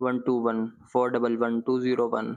121411201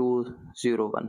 201।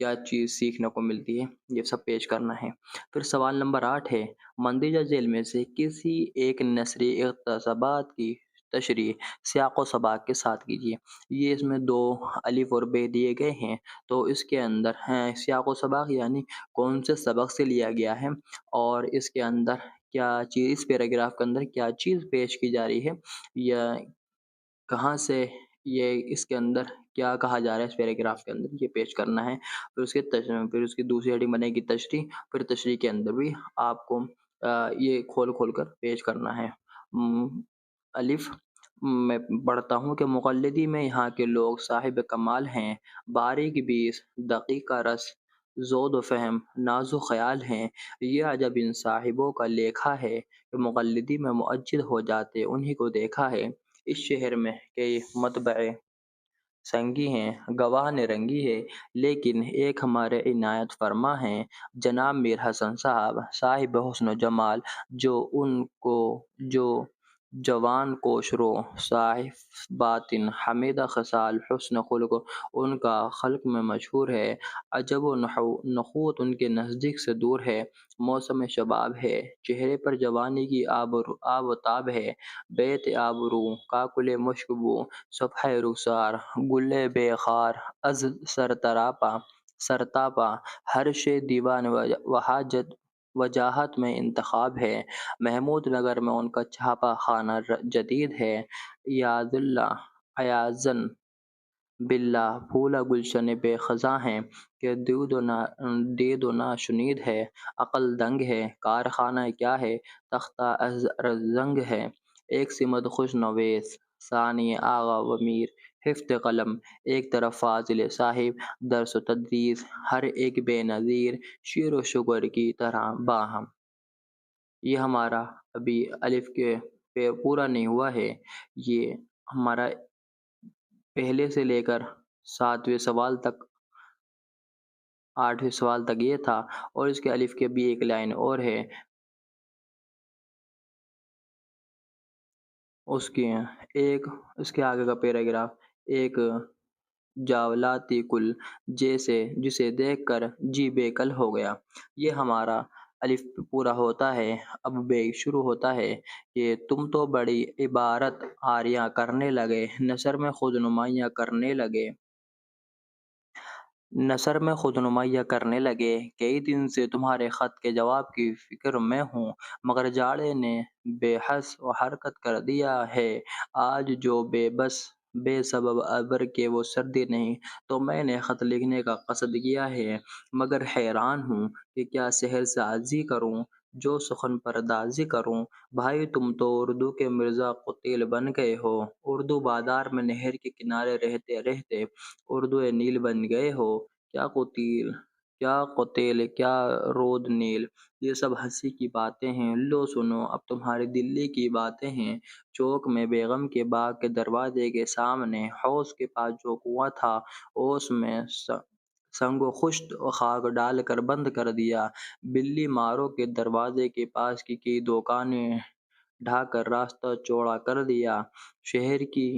کیا چیز سیکھنے کو ملتی ہے، یہ سب پیش کرنا ہے۔ پھر سوال نمبر 8 ہے، مندرجہ ذیل میں سے کسی ایک نثری اقتباسات کی تشریح سیاق و سباق کے ساتھ کیجیے۔ یہ اس میں 2 الف اور بے دیے گئے ہیں، تو اس کے اندر سیاق و سباق یعنی کون سے سبق سے لیا گیا ہے اور اس کے اندر کیا چیز، اس پیراگراف کے اندر کیا چیز پیش کی جا رہی ہے، یا کہاں سے یہ اس کے اندر کیا کہا جا رہا ہے، اس پیراگراف کے اندر یہ پیش کرنا ہے۔ پھر اس کی دوسری ہیڈنگ بنے گی تشریح، پھر تشریح کے اندر بھی آپ کو یہ کھول کھول کر پیش کرنا ہے۔ الف میں پڑھتا ہوں کہ مقلدی میں یہاں کے لوگ صاحب کمال ہیں، باریک بیس، دقیق رس، زود و فہم، ناز و خیال ہیں۔ یہ عجب ان صاحبوں کا لیکھا ہے کہ مقلدی میں معجد ہو جاتے انہی کو دیکھا ہے۔ اس شہر میں کئی مطبعے سنگی ہیں، گواہ نے رنگی ہے، لیکن ایک ہمارے عنایت فرما ہیں جناب میر حسن صاحب حسن و جمال، جو جوان کوشرو، صاحب باطن، حمیدہ خصال، حسن خلق ان کا خلق میں مشہور ہے۔ عجب و نخوت ان کے نزدیک سے دور ہے، موسم شباب ہے، چہرے پر جوانی کی آب و تاب ہے، بیت آبرو، کاکل مشک بو، صفحہ رخسار، گل بے خار، از سرتاپا، ہر شے دیوان وجاہت میں انتخاب ہے۔ محمود نگر میں ان کا چھاپا خانہ جدید ہے۔ ایاذن باللہ پھولا گلشن بے خزاں ہے کہ دید و ناشنید ہے، عقل دنگ ہے، کارخانہ کیا ہے، تختہ ارزنگ ہے۔ ایک سمت خوش نویس، ثانی آغا و میر، ہفت قلم، ایک طرف فاضل صاحب، درس و تدریس، ہر ایک بے نظیر، شیر و شکر کی طرح باہم۔ یہ ہمارا ابھی الف کے پورا نہیں ہوا ہے، یہ ہمارا پہلے سے لے کر 7ویں سوال تک، 8ویں سوال تک یہ تھا، اور اس کے الف کے بھی ایک لائن اور ہے، اس کے آگے کا پیراگراف، ایک جاولاتی کل جسے دیکھ کر جی بے کل ہو گیا۔ یہ ہمارا الف پورا ہوتا ہے، اب بے شروع ہوتا ہے کہ تم تو بڑی عبارت آریاں کرنے لگے، نثر میں خود نمائیاں کرنے لگے، کئی دن سے تمہارے خط کے جواب کی فکر میں ہوں، مگر جاڑے نے بے حس و حرکت کر دیا ہے، آج جو بے سبب ابر کے وہ سردی نہیں، تو میں نے خط لکھنے کا قصد کیا ہے، مگر حیران ہوں کہ کیا سحر سازی کروں، جو سخن پردازی کروں۔ بھائی تم تو اردو کے مرزا قتیل بن گئے ہو، اردو بازار میں نہر کے کنارے رہتے رہتے اردو نیل بن گئے ہو، کیا قتیل کیا رود نیل، یہ سب ہنسی کی باتیں ہیں، لو سنو اب تمہاری دلی کی باتیں ہیں۔ چوک میں بیگم کے باغ کے دروازے کے سامنے حوض کے پاس جو کنواں تھا، اس میں سنگ و خشت و خاک ڈال کر بند کر دیا، بلی مارو کے دروازے کے پاس کی دکانیں ڈھا کر راستہ چوڑا کر دیا، شہر کی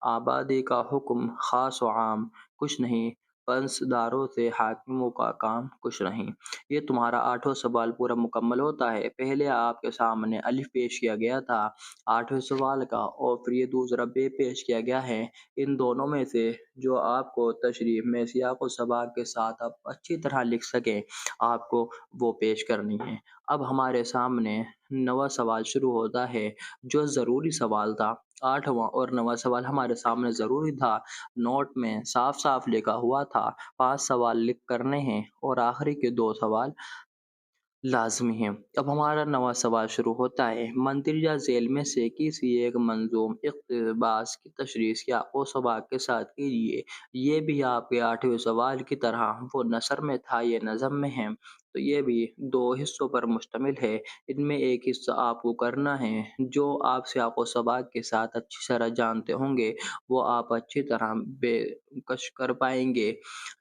آبادی کا حکم خاص و عام کچھ نہیں، پنسداروں سے حاکموں کا کام کچھ نہیں۔ یہ تمہارا 8واں سوال پورا مکمل ہوتا ہے۔ پہلے آپ کے سامنے الف پیش کیا گیا تھا 8ویں سوال کا، اور پھر یہ دوسرا بے پیش کیا گیا ہے۔ ان دونوں میں سے جو آپ کو تشریح میں سیاق و سباق کے ساتھ آپ اچھی طرح لکھ سکیں، آپ کو وہ پیش کرنی ہے۔ اب ہمارے سامنے 9واں سوال شروع ہوتا ہے، جو ضروری سوال تھا۔ 8واں اور 9واں سوال ہمارے سامنے ضروری تھا، نوٹ میں صاف صاف لکھا ہوا تھا، 5 سوال لکھ کرنے ہیں اور آخری کے 2 سوال لازمی ہیں۔ اب ہمارا 9واں سوال شروع ہوتا ہے، مندرجہ ذیل میں سے کسی ایک منظوم اقتباس کی تشریح سیاق و سباق کے ساتھ کیجیے۔ یہ بھی آپ کے 8ویں سوال کی طرح وہ نثر میں تھا، یہ نظم میں ہے۔ تو یہ بھی دو حصوں پر مشتمل ہے۔ ان میں ایک حصہ آپ کو کرنا ہے جو آپ سیاق و سباق کے ساتھ اچھی طرح جانتے ہوں گے، وہ آپ اچھی طرح بے کش کر پائیں گے،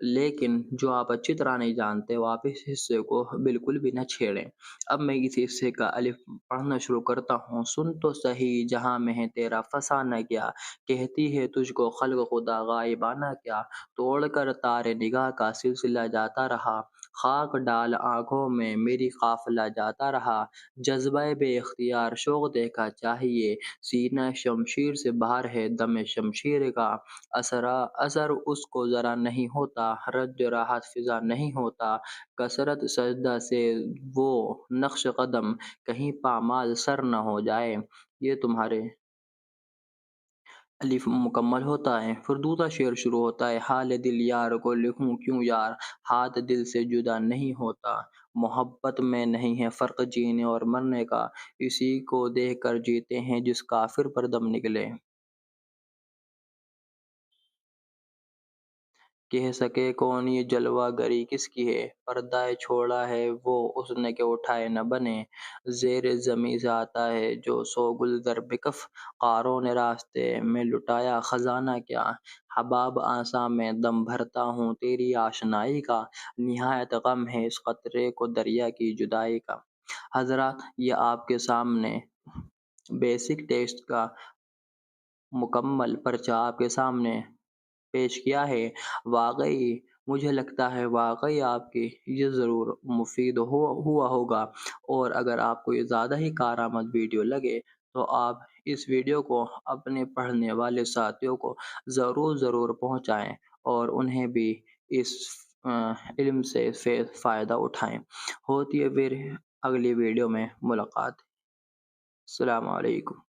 لیکن جو آپ اچھی طرح نہیں جانتے وہ آپ اس حصے کو بالکل بھی نہ چھیڑیں۔ اب میں اس حصے کا الف پڑھنا شروع کرتا ہوں۔ سن تو صحیح جہاں میں ہے تیرا فسانہ کیا، کہتی ہے تجھ کو خلق خدا غائبانہ کیا، توڑ کر تارے نگاہ کا سلسلہ جاتا رہا، خاک ڈال آنکھوں میں میری قافلہ جاتا رہا، جذبہ بے اختیار شوق دیکھا چاہیے، سینہ شمشیر سے باہر ہے دم شمشیر کا، اثر اس کو ذرا نہیں ہوتا، رد راحت فضا نہیں ہوتا، کثرت سجدہ سے وہ نقش قدم کہیں پامال سر نہ ہو جائے۔ یہ تمہارے الف مکمل ہوتا ہے۔ پھر دوسرا شعر شروع ہوتا ہے۔ حال دل یار کو لکھوں کیوں یار، ہاتھ دل سے جدا نہیں ہوتا، محبت میں نہیں ہے فرق جینے اور مرنے کا، اسی کو دیکھ کر جیتے ہیں جس کافر پر دم نکلے۔ کہہ سکے کون یہ جلوہ گری کس کی ہے، پردہ چھوڑا ہے وہ اس نے کہ اٹھائے نہ بنے، زیر زمیں سے آتا ہے جو سو گل در بکف، قارون نے راستے میں لٹایا خزانہ کیا، حباب آساں میں دم بھرتا ہوں تیری آشنائی کا، نہایت غم ہے اس قطرے کو دریا کی جدائی کا۔ حضرات، یہ آپ کے سامنے بیسک ٹیکسٹ کا مکمل پرچہ آپ کے سامنے پیش کیا ہے۔ واقعی مجھے لگتا ہے واقعی آپ کی یہ ضرور مفید ہوا ہوگا، اور اگر آپ کو یہ زیادہ ہی کارآمد ویڈیو لگے تو آپ اس ویڈیو کو اپنے پڑھنے والے ساتھیوں کو ضرور پہنچائیں اور انہیں بھی اس علم سے فائدہ اٹھائیں۔ ہوتی ہے پھر اگلی ویڈیو میں ملاقات۔ السلام علیکم۔